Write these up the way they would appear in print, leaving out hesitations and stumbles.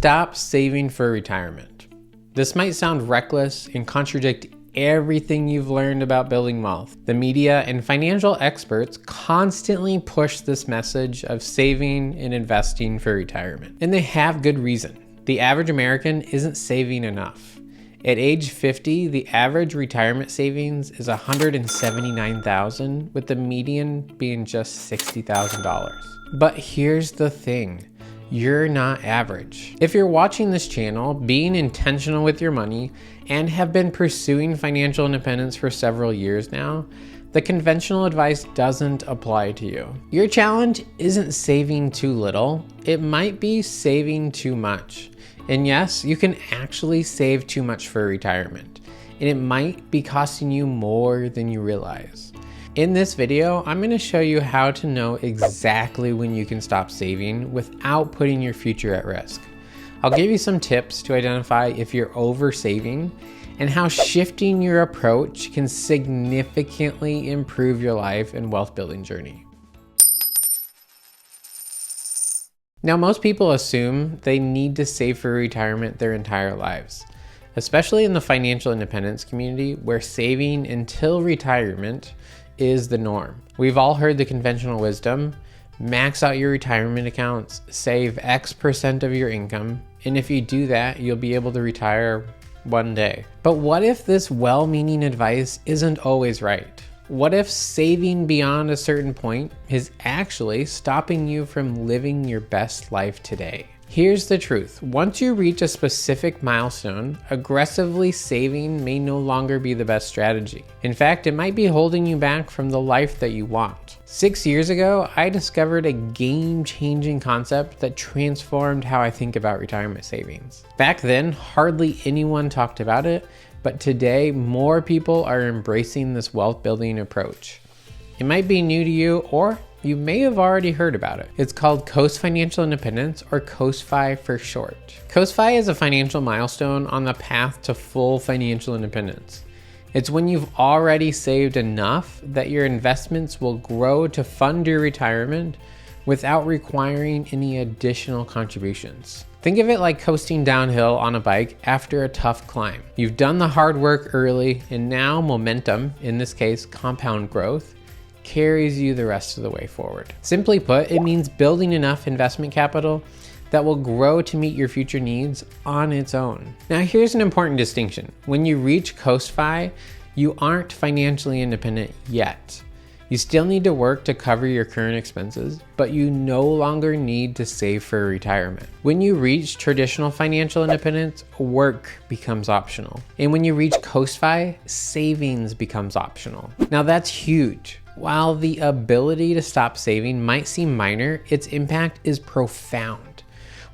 Stop saving for retirement. This might sound reckless and contradict everything you've learned about building wealth. The media and financial experts constantly push this message of saving and investing for retirement. And they have good reason. The average American isn't saving enough. At age 50, the average retirement savings is $179,000, with the median being just $60,000. But here's the thing. You're not average. If you're watching this channel, being intentional with your money, and have been pursuing financial independence for several years now, the conventional advice doesn't apply to you. Your challenge isn't saving too little, it might be saving too much. And yes, you can actually save too much for retirement, and it might be costing you more than you realize. In this video, I'm going to show you how to know exactly when you can stop saving without putting your future at risk. I'll give you some tips to identify if you're over saving and how shifting your approach can significantly improve your life and wealth building journey. Now, most people assume they need to save for retirement their entire lives, especially in the financial independence community where saving until retirement is the norm. We've all heard the conventional wisdom: max out your retirement accounts, save X% of your income, and if you do that, you'll be able to retire one day. But what if this well-meaning advice isn't always right? What if saving beyond a certain point is actually stopping you from living your best life today? Here's the truth. Once you reach a specific milestone, aggressively saving may no longer be the best strategy. In fact, it might be holding you back from the life that you want. 6 years ago, I discovered a game-changing concept that transformed how I think about retirement savings. Back then, hardly anyone talked about it, but today, more people are embracing this wealth building approach. It might be new to you, or you may have already heard about it. It's called Coast Financial Independence, or COSFI for short. COSFI is a financial milestone on the path to full financial independence. It's when you've already saved enough that your investments will grow to fund your retirement without requiring any additional contributions. Think of it like coasting downhill on a bike after a tough climb. You've done the hard work early, and now momentum, in this case compound growth, carries you the rest of the way forward. Simply put, it means building enough investment capital that will grow to meet your future needs on its own. Now, here's an important distinction. When you reach COSFI, you aren't financially independent yet. You still need to work to cover your current expenses, but you no longer need to save for retirement. When you reach traditional financial independence, work becomes optional. And when you reach COSFI, savings becomes optional. Now that's huge. While the ability to stop saving might seem minor, its impact is profound.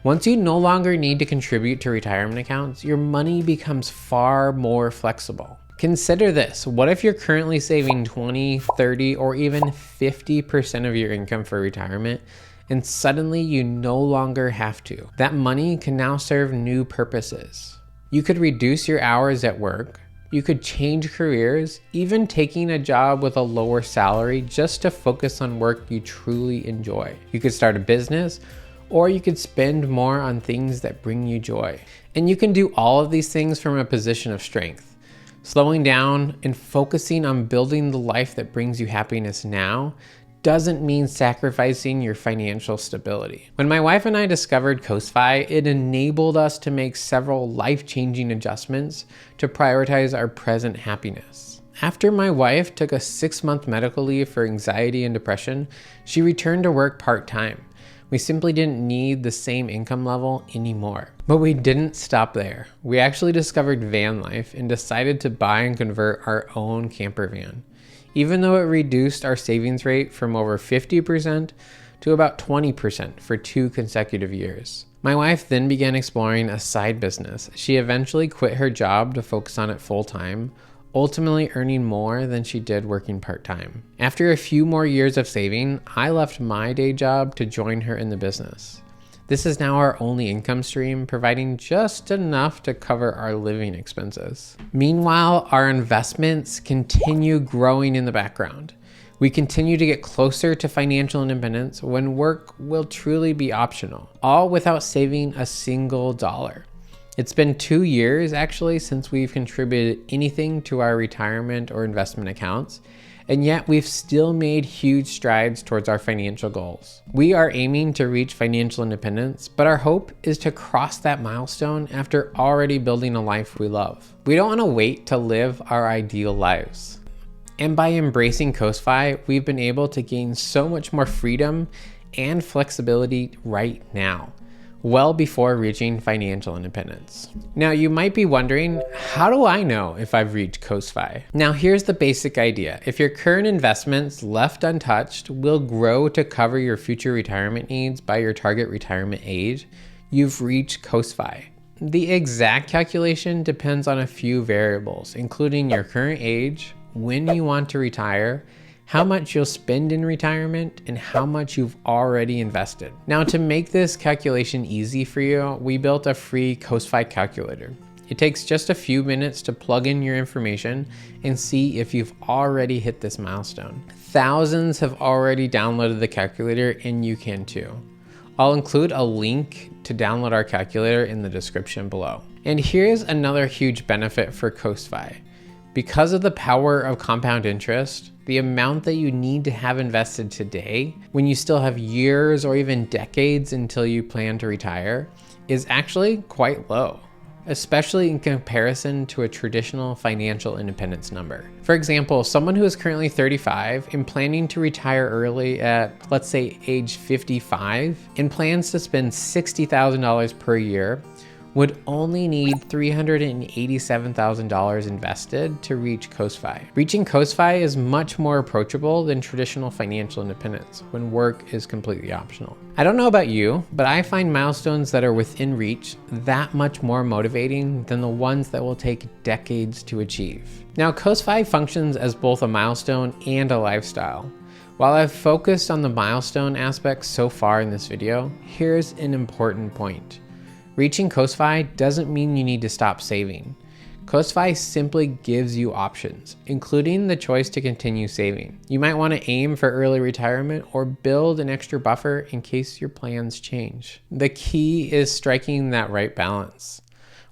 Once you no longer need to contribute to retirement accounts, your money becomes far more flexible. Consider this. What if you're currently saving 20, 30, or even 50% of your income for retirement, and suddenly you no longer have to? That money can now serve new purposes. You could reduce your hours at work. You could change careers, even taking a job with a lower salary just to focus on work you truly enjoy. You could start a business, or you could spend more on things that bring you joy. And you can do all of these things from a position of strength. Slowing down and focusing on building the life that brings you happiness now doesn't mean sacrificing your financial stability. When my wife and I discovered COSFI, it enabled us to make several life-changing adjustments to prioritize our present happiness. After my wife took a 6-month medical leave for anxiety and depression, she returned to work part-time. We simply didn't need the same income level anymore. But we didn't stop there. We actually discovered van life and decided to buy and convert our own camper van, even though it reduced our savings rate from over 50% to about 20% for 2 consecutive years. My wife then began exploring a side business. She eventually quit her job to focus on it full-time, ultimately earning more than she did working part-time. After a few more years of saving, I left my day job to join her in the business. This is now our only income stream, providing just enough to cover our living expenses. Meanwhile, our investments continue growing in the background. We continue to get closer to financial independence when work will truly be optional, all without saving a single dollar. It's been 2 years actually since we've contributed anything to our retirement or investment accounts, and yet we've still made huge strides towards our financial goals. We are aiming to reach financial independence, but our hope is to cross that milestone after already building a life we love. We don't want to wait to live our ideal lives. And by embracing Coastfi, we've been able to gain so much more freedom and flexibility right now, well before reaching financial independence. Now you might be wondering, how do I know if I've reached Coastfi? Now here's the basic idea. If your current investments left untouched will grow to cover your future retirement needs by your target retirement age, you've reached Coastfi. The exact calculation depends on a few variables, including your current age, when you want to retire, how much you'll spend in retirement, and how much you've already invested. Now, to make this calculation easy for you, we built a free Coastfi calculator. It takes just a few minutes to plug in your information and see if you've already hit this milestone. Thousands have already downloaded the calculator, and you can too. I'll include a link to download our calculator in the description below. And here's another huge benefit for Coastfi. Because of the power of compound interest, the amount that you need to have invested today, when you still have years or even decades until you plan to retire, is actually quite low, especially in comparison to a traditional financial independence number. For example, someone who is currently 35 and planning to retire early at, let's say, age 55, and plans to spend $60,000 per year, would only need $387,000 invested to reach Coastfi. Reaching Coastfi is much more approachable than traditional financial independence when work is completely optional. I don't know about you, but I find milestones that are within reach that much more motivating than the ones that will take decades to achieve. Now, Coastfi functions as both a milestone and a lifestyle. While I've focused on the milestone aspect so far in this video, here's an important point. Reaching Coastfi doesn't mean you need to stop saving. Coastfi simply gives you options, including the choice to continue saving. You might want to aim for early retirement or build an extra buffer in case your plans change. The key is striking that right balance.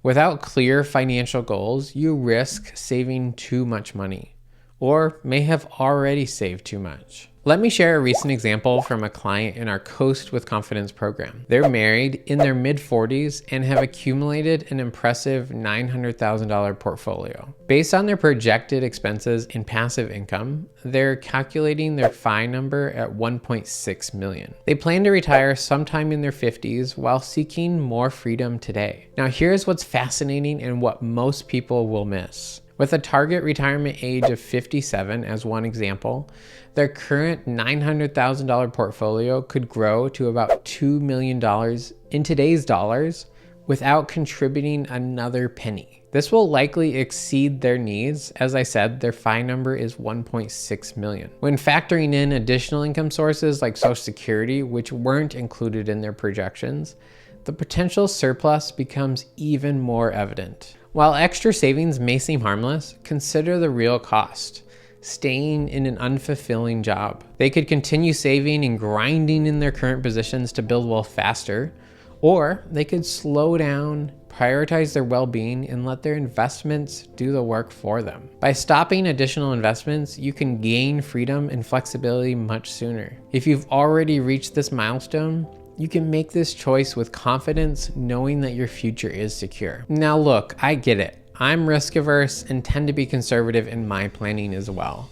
Without clear financial goals, you risk saving too much money, or may have already saved too much. Let me share a recent example from a client in our Coast with Confidence program. They're married, in their mid-40s, and have accumulated an impressive $900,000 portfolio. Based on their projected expenses and passive income, they're calculating their FI number at $1.6 million. They plan to retire sometime in their 50s while seeking more freedom today. Now here's what's fascinating and what most people will miss. With a target retirement age of 57 as one example, their current $900,000 portfolio could grow to about $2 million in today's dollars without contributing another penny. This will likely exceed their needs. As I said, their FI number is 1.6 million. When factoring in additional income sources like Social Security, which weren't included in their projections, the potential surplus becomes even more evident. While extra savings may seem harmless, consider the real cost: staying in an unfulfilling job. They could continue saving and grinding in their current positions to build wealth faster, or they could slow down, prioritize their well-being, and let their investments do the work for them. By stopping additional investments, you can gain freedom and flexibility much sooner. If you've already reached this milestone, you can make this choice with confidence, knowing that your future is secure. Now look, I get it. I'm risk averse and tend to be conservative in my planning as well.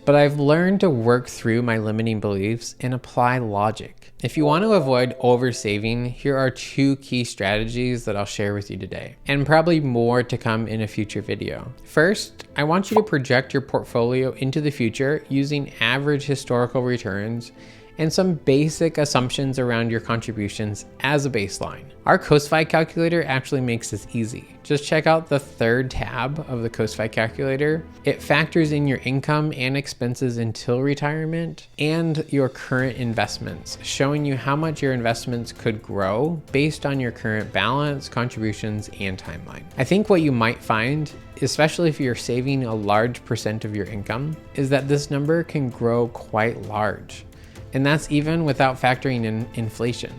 But I've learned to work through my limiting beliefs and apply logic. If you want to avoid oversaving, here are 2 key strategies that I'll share with you today, and probably more to come in a future video. First, I want you to project your portfolio into the future using average historical returns and some basic assumptions around your contributions as a baseline. Our Coastfi calculator actually makes this easy. Just just check out the third tab of the Coastfi calculator. It factors in your income and expenses until retirement and your current investments, showing you how much your investments could grow based on your current balance, contributions, and timeline. I think what you might find, especially if you're saving a large percent of your income, is that this number can grow quite large. And that's even without factoring in inflation.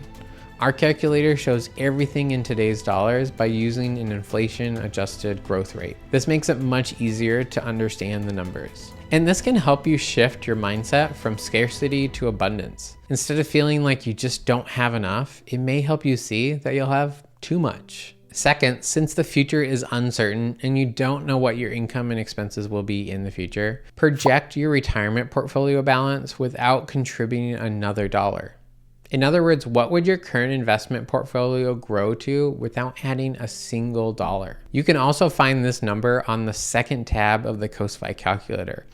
Our calculator shows everything in today's dollars by using an inflation-adjusted growth rate. This makes it much easier to understand the numbers. And this can help you shift your mindset from scarcity to abundance. Instead of feeling like you just don't have enough, it may help you see that you'll have too much. Second, since the future is uncertain and you don't know what your income and expenses will be in the future, project your retirement portfolio balance without contributing another dollar. In other words, what would your current investment portfolio grow to without adding a single dollar? You can also find this number on the second tab of the Coastfi calculator,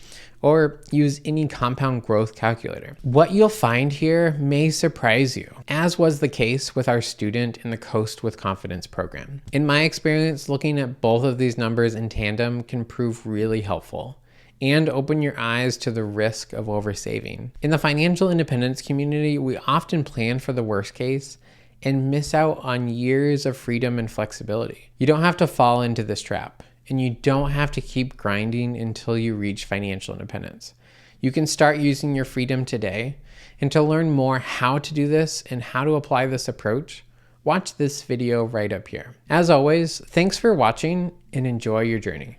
or use any compound growth calculator. What you'll find here may surprise you, as was the case with our student in the Coast with Confidence program. In my experience, looking at both of these numbers in tandem can prove really helpful and open your eyes to the risk of oversaving. In the financial independence community, we often plan for the worst case and miss out on years of freedom and flexibility. You don't have to fall into this trap, and you don't have to keep grinding until you reach financial independence. You can start using your freedom today, and to learn more how to do this and how to apply this approach, watch this video right up here. As always, thanks for watching and enjoy your journey.